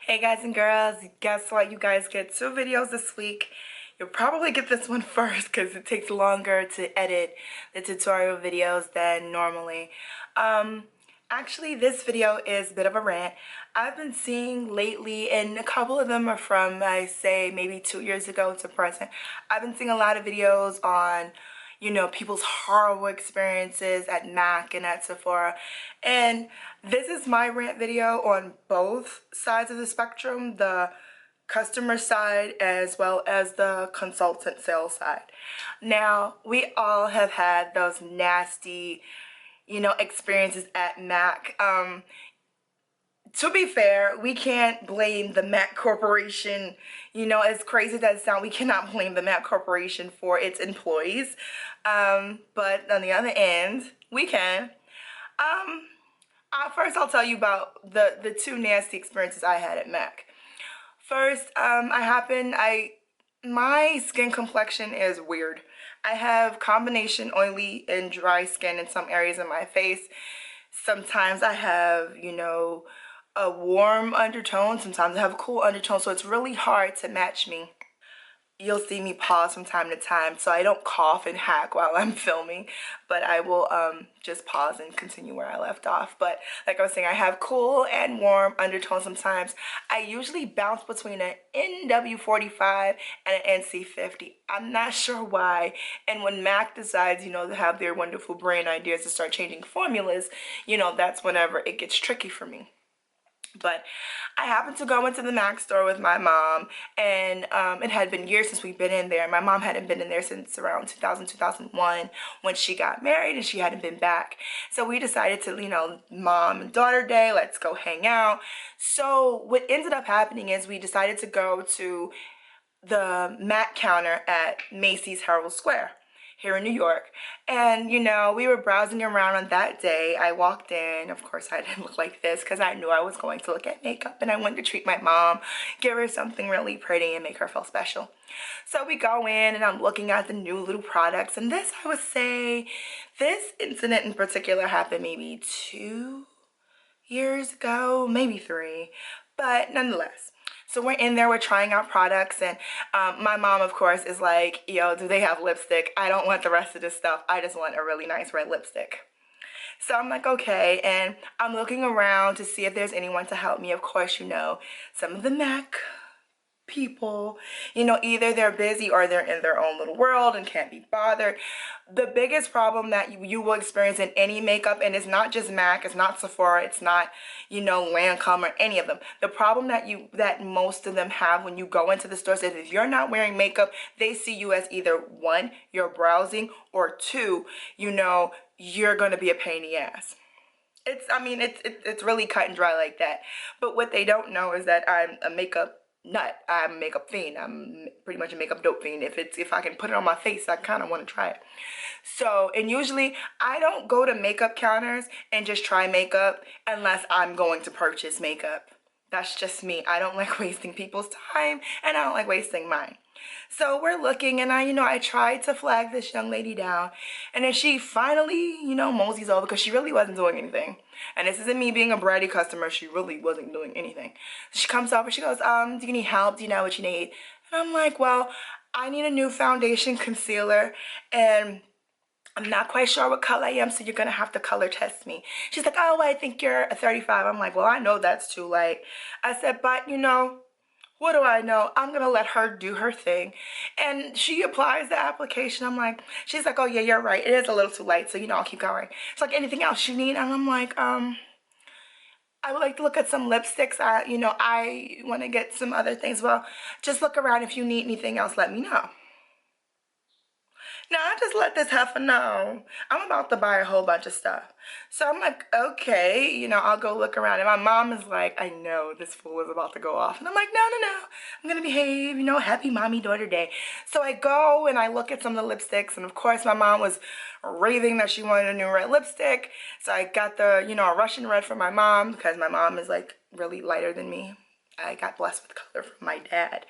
Hey guys and girls, guess what? You guys get 2 videos this week. You'll probably get this one first because it takes longer to edit the tutorial videos than normally. Actually, this video is a bit of a rant. I've been seeing lately, and a couple of them are from, I say, maybe 2 years ago to present. I've been seeing a lot of videos on people's horrible experiences at MAC and at Sephora. And this is my rant video on both sides of the spectrum, the customer side as well as the consultant sales side. Now, we all have had those nasty, experiences at MAC. To be fair, we can't blame the MAC Corporation. As crazy as that sounds, we cannot blame the MAC Corporation for its employees. But on the other end, we can. First, I'll tell you about the 2 nasty experiences I had at MAC. First, my skin complexion is weird. I have combination oily and dry skin in some areas of my face. Sometimes I have, a warm undertone. Sometimes I have a cool undertone, so it's really hard to match me. You'll see me pause from time to time, so I don't cough and hack while I'm filming, but I will just pause and continue where I left off. But like I was saying, I have cool and warm undertones sometimes. I usually bounce between an NW45 and an NC50. I'm not sure why. And when MAC decides, to have their wonderful brain ideas to start changing formulas, that's whenever it gets tricky for me. But I happened to go into the MAC store with my mom, and it had been years since we'd been in there. My mom hadn't been in there since around 2000, 2001 when she got married, and she hadn't been back. So we decided to, mom and daughter day, let's go hang out. So what ended up happening is we decided to go to the MAC counter at Macy's Herald Square here in New York. And we were browsing around on that day. I walked in. Of course, I didn't look like this because I knew I was going to look at makeup, and I wanted to treat my mom, give her something really pretty and make her feel special. So we go in, and I'm looking at the new little products, and this, I would say, this incident in particular happened maybe 2 years ago, maybe 3, but nonetheless. So we're in there, we're trying out products, and my mom, of course, is like, yo, do they have lipstick? I don't want the rest of this stuff. I just want a really nice red lipstick. So I'm like, okay, and I'm looking around to see if there's anyone to help me. Of course, some of the MAC people, either they're busy or they're in their own little world and can't be bothered. The biggest problem that you will experience in any makeup, and it's not just MAC, it's not Sephora, it's not, Lancome or any of them. The problem that most of them have when you go into the stores is if you're not wearing makeup, they see you as either 1, you're browsing, or 2, you're going to be a pain in the ass. It's really cut and dry like that. But what they don't know is that I'm a makeup nut. I'm a makeup fiend. I'm pretty much a makeup dope fiend. If I can put it on my face, I kind of want to try it. So, and usually I don't go to makeup counters and just try makeup unless I'm going to purchase makeup. That's just me. I don't like wasting people's time, and I don't like wasting mine. So we're looking, and I tried to flag this young lady down, and then she finally, moseys over because she really wasn't doing anything. And this isn't me being a bratty customer. She really wasn't doing anything. So she comes over, she goes, do you need help? Do you know what you need? And I'm like, well, I need a new foundation concealer, and I'm not quite sure what color I am, so you're going to have to color test me. She's like, oh, I think you're a 35. I'm like, well, I know that's too light. I said, but, what do I know? I'm going to let her do her thing. And she applies the application. She's like, oh, yeah, you're right. It is a little too light, so, I'll keep going. It's like, anything else you need? And I'm like, I would like to look at some lipsticks. I want to get some other things. Well, just look around. If you need anything else, let me know. Now, I just let this heifer know I'm about to buy a whole bunch of stuff. So I'm like, okay, I'll go look around. And my mom is like, I know this fool is about to go off. And I'm like, no. I'm going to behave, happy mommy daughter day. So I go and I look at some of the lipsticks. And of course, my mom was raving that she wanted a new red lipstick. So I got the, a Russian red for my mom because my mom is like really lighter than me. I got blessed with color from my dad.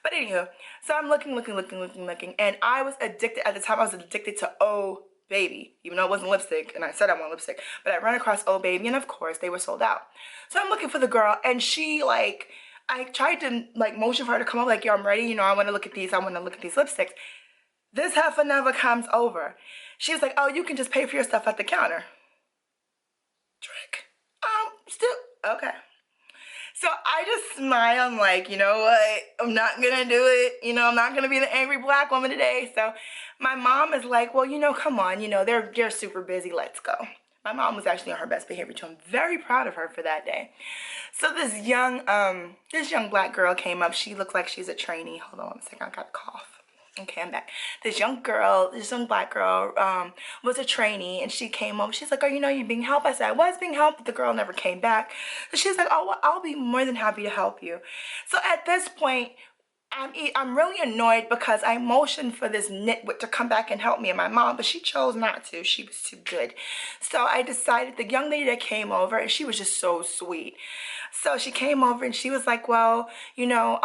But anywho, so I'm looking, and I was addicted, at the time I was addicted to Oh Baby, even though it wasn't lipstick, and I said I want lipstick, but I ran across Oh Baby, and of course, they were sold out. So I'm looking for the girl, and she, like, I tried to like motion for her to come over, like, yo, I'm ready. You know, I want to look at these. I want to look at these lipsticks. This heifer never comes over. She was like, oh, you can just pay for your stuff at the counter. Trick. Still, okay. So I just smile. I'm like, you know what? I'm not gonna do it. You know, I'm not gonna be the angry black woman today. So my mom is like, well, you know, come on. You know, they're super busy. Let's go. My mom was actually on her best behavior too. I'm very proud of her for that day. So this young black girl came up. She looked like she's a trainee. Hold on one second. I got a cough. Okay, I'm back. This young black girl, was a trainee, and she came over. She's like, oh, you know, you're being helped. I said, I was being helped, but the girl never came back. So she's like, oh, well, I'll be more than happy to help you. So at this point, I'm really annoyed because I motioned for this nitwit to come back and help me and my mom, but she chose not to. She was too good. So I decided, the young lady that came over, and she was just so sweet. So she came over and she was like, well, you know,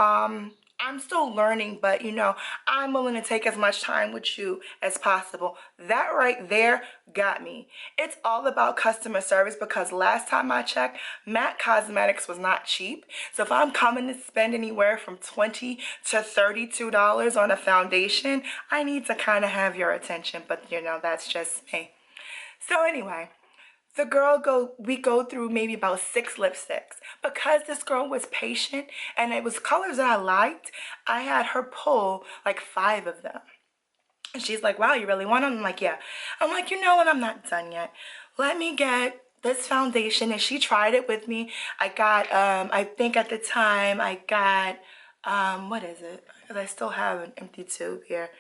I'm still learning, but you know, I'm willing to take as much time with you as possible. That right there got me. It's all about customer service because last time I checked, MAC Cosmetics was not cheap. So if I'm coming to spend anywhere from $20 to $32 on a foundation, I need to kind of have your attention, but you know, that's just me. So anyway, we go through maybe about 6 lipsticks. Because this girl was patient and it was colors that I liked, I had her pull like 5 of them. And she's like, wow, you really want them? I'm like, yeah. I'm like, you know what? I'm not done yet. Let me get this foundation. And she tried it with me. I got, I think at the time I got, what is it? Because I still have an empty tube here.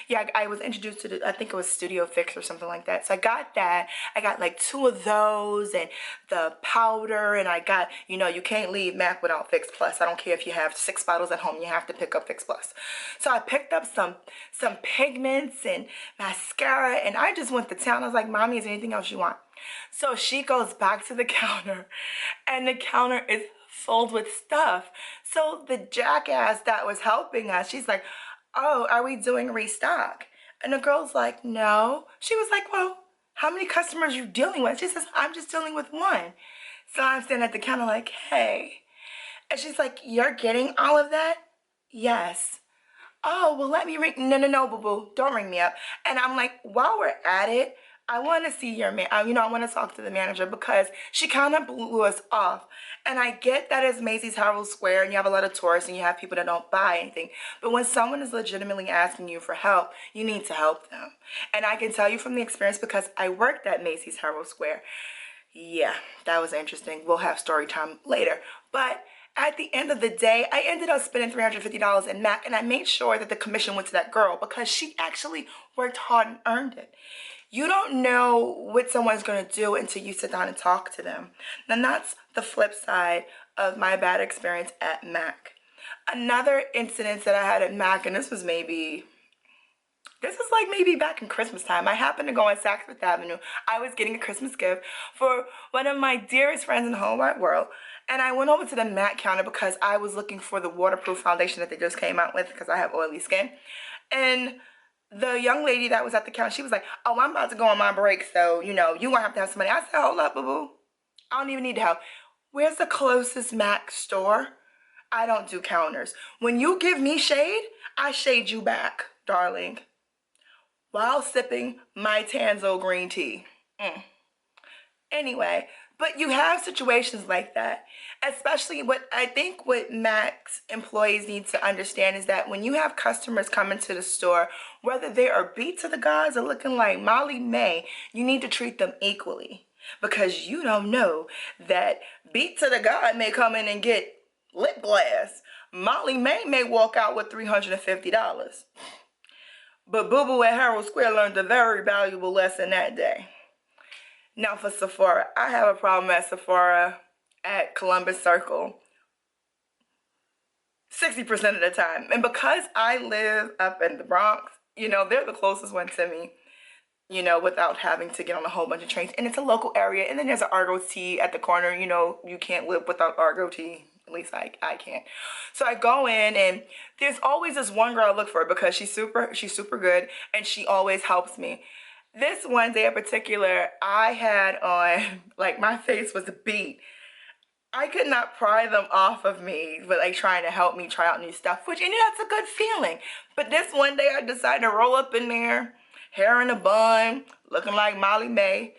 Yeah, I was introduced to I think it was Studio Fix or something like that. So I got that. I got like 2 of those and the powder, and I got, you know, you can't leave MAC without Fix Plus. I don't care if you have 6 bottles at home, you have to pick up Fix Plus. So I picked up some pigments and mascara, and I just went to town. I was like, Mommy, is there anything else you want? So she goes back to the counter, and the counter is filled with stuff. So the jackass that was helping us, she's like, oh, are we doing restock? And the girl's like, no. She was like, well, how many customers are you dealing with? She says, I'm just dealing with one. So I'm standing at the counter like, hey. And she's like, you're getting all of that? Yes. Oh, well, let me ring. No, boo-boo. Don't ring me up. And I'm like, while we're at it, I want to see your man. You know, I want to talk to the manager because she kind of blew us off. And I get that it's Macy's Herald Square and you have a lot of tourists and you have people that don't buy anything. But when someone is legitimately asking you for help, you need to help them. And I can tell you from the experience because I worked at Macy's Herald Square. Yeah, that was interesting. We'll have story time later. But at the end of the day, I ended up spending $350 in MAC, and I made sure that the commission went to that girl because she actually worked hard and earned it. You don't know what someone's going to do until you sit down and talk to them. And that's the flip side of my bad experience at MAC. Another incident that I had at MAC, and this was maybe back in Christmas time. I happened to go on Saks Fifth Avenue. I was getting a Christmas gift for one of my dearest friends in the whole wide world. And I went over to the MAC counter because I was looking for the waterproof foundation that they just came out with because I have oily skin. And the young lady that was at the counter, she was like, oh, I'm about to go on my break, so, you know, you won't have to have somebody. I said, hold up, boo-boo. I don't even need help. Where's the closest MAC store? I don't do counters. When you give me shade, I shade you back, darling, while sipping my Tanzo green tea. Anyway, but you have situations like that, especially what MAC's employees need to understand is that when you have customers come into the store, whether they are beat to the gods or looking like Molly May, you need to treat them equally because you don't know that beat to the god may come in and get lip gloss. Molly may walk out with $350. But Boo Boo at Herald Square learned a very valuable lesson that day. Now for Sephora, I have a problem at Sephora at Columbus Circle 60% of the time. And because I live up in the Bronx, you know, they're the closest one to me, you know, without having to get on a whole bunch of trains. And it's a local area. And then there's an Argo Tea at the corner. You know, you can't live without Argo Tea. At least I can't. So I go in and there's always this one girl I look for because she's super good and she always helps me. This one day in particular, I had on, like, my face was beat. I could not pry them off of me, but like trying to help me try out new stuff, which, and that's a good feeling. But this one day I decided to roll up in there, hair in a bun, looking like Molly May.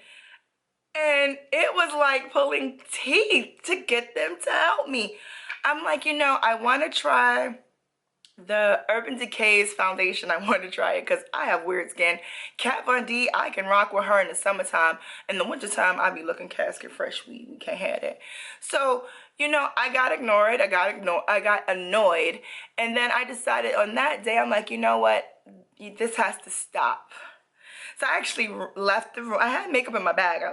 And it was like pulling teeth to get them to help me. I'm like, I want to try the Urban Decay's foundation. I want to try it because I have weird skin. Kat Von D, I can rock with her in the summertime. In the wintertime, I be looking casket fresh. We can't have it. So, I got ignored. I got annoyed. And then I decided on that day, I'm like, you know what? This has to stop. So I actually left the room. I had makeup in my bag. I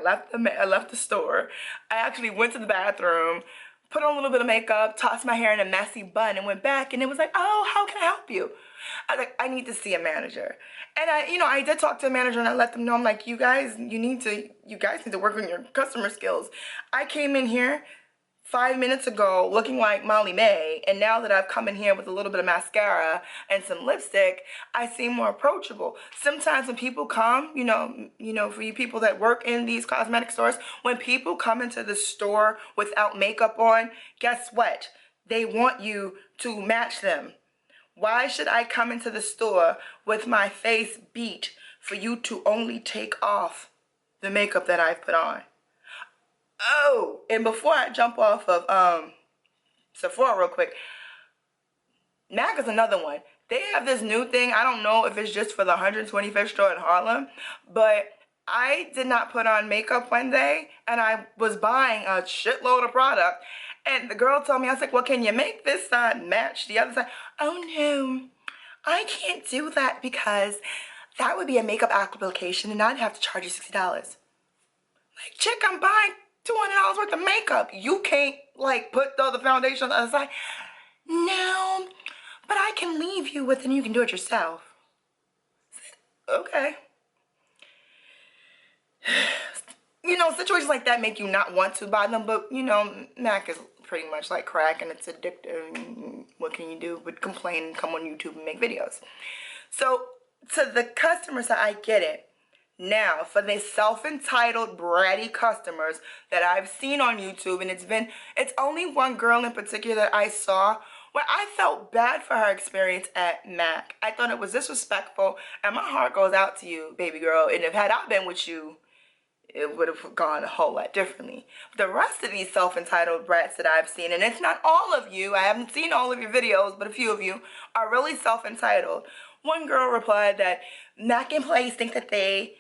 left the store. I actually went to the bathroom, put on a little bit of makeup, tossed my hair in a messy bun, and went back. And it was like, oh, how can I help you? I was like, I need to see a manager. And I did talk to the manager, and I let them know, I'm like, you guys need to work on your customer skills. I came in here 5 minutes ago looking like Molly May, and now that I've come in here with a little bit of mascara and some lipstick, I seem more approachable. Sometimes when people come, for you people that work in these cosmetic stores, when people come into the store without makeup on, guess what? They want you to match them. Why should I come into the store with my face beat for you to only take off the makeup that I've put on? Oh, and before I jump off of Sephora real quick, MAC is another one. They have this new thing. I don't know if it's just for the 125th store in Harlem, but I did not put on makeup one day, and I was buying a shitload of product, and the girl told me, I was like, well, can you make this side match the other side? Oh, no, I can't do that because that would be a makeup application, and I'd have to charge you $60. Like, chick, I'm buying $200 worth of makeup. You can't put the foundation on the other side. No, but I can leave you with, and you can do it yourself. Okay. Situations like that make you not want to buy them, but MAC is pretty much like crack, and it's addictive. What can you do but complain and come on YouTube and make videos? So to the customers, I get it. Now, for the self-entitled bratty customers that I've seen on YouTube, and it's only one girl in particular that I saw where I felt bad for her experience at MAC. I thought it was disrespectful, and my heart goes out to you, baby girl. And if had I been with you, it would have gone a whole lot differently. The rest of these self-entitled brats that I've seen, and it's not all of you, I haven't seen all of your videos, but a few of you are really self-entitled. One girl replied that MAC employees think that they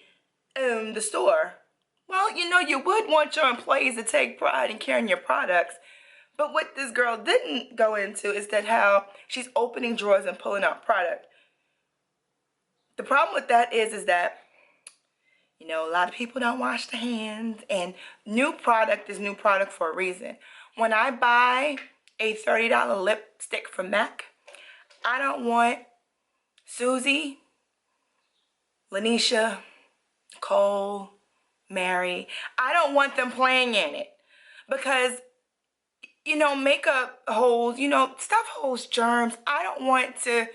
the store. Well, you would want your employees to take pride in carrying your products. But what this girl didn't go into is that how she's opening drawers and pulling out product. The problem with that is that, a lot of people don't wash their hands, and new product is new product for a reason. When I buy a $30 lipstick from MAC, I don't want Susie, Lanisha, Cole, Mary. I don't want them playing in it because, makeup holds, stuff holds germs. I don't want to,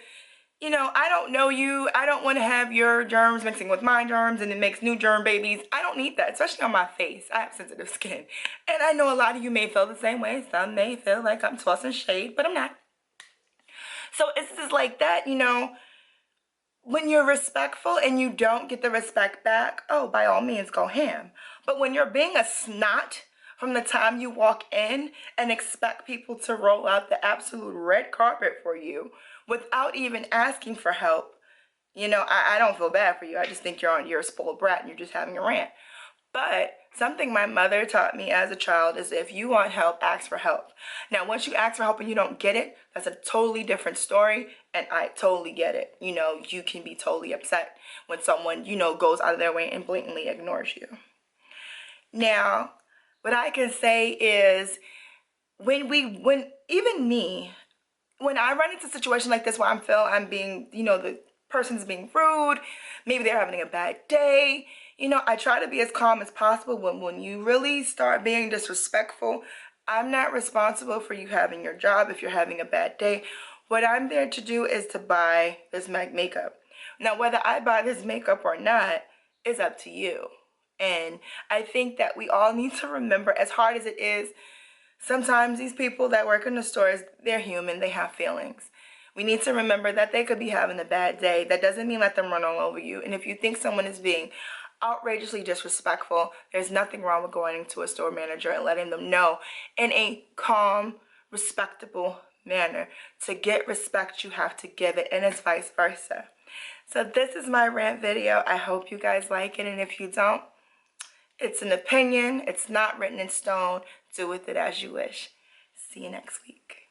I don't know you. I don't want to have your germs mixing with my germs and it makes new germ babies. I don't need that, especially on my face. I have sensitive skin. And I know a lot of you may feel the same way. Some may feel like I'm tossing shade, but I'm not. So it's just like that, when you're respectful and you don't get the respect back, oh, by all means, go ham. But when you're being a snot from the time you walk in and expect people to roll out the absolute red carpet for you without even asking for help, I don't feel bad for you. I just think you're a spoiled brat and you're just having a rant. But something my mother taught me as a child is if you want help, ask for help. Now, once you ask for help and you don't get it, that's a totally different story, and I totally get it. You can be totally upset when someone, goes out of their way and blatantly ignores you. Now, what I can say is when even me, when I run into a situation like this where I'm being, the person's being rude, maybe they're having a bad day, I try to be as calm as possible. When you really start being disrespectful, I'm not responsible for you having your job if you're having a bad day. What I'm there to do is to buy this makeup. Now, whether I buy this makeup or not is up to you. And I think that we all need to remember, as hard as it is Sometimes these people that work in the stores, they're human, they have feelings. We need to remember that they could be having a bad day. That doesn't mean let them run all over you. And if you think someone is being outrageously disrespectful, there's nothing wrong with going to a store manager and letting them know in a calm, respectable manner. To get respect, you have to give it, and it's vice versa. So this is my rant video. I hope you guys like it, and if you don't, it's an opinion. It's not written in stone. Do with it as you wish. See you next week.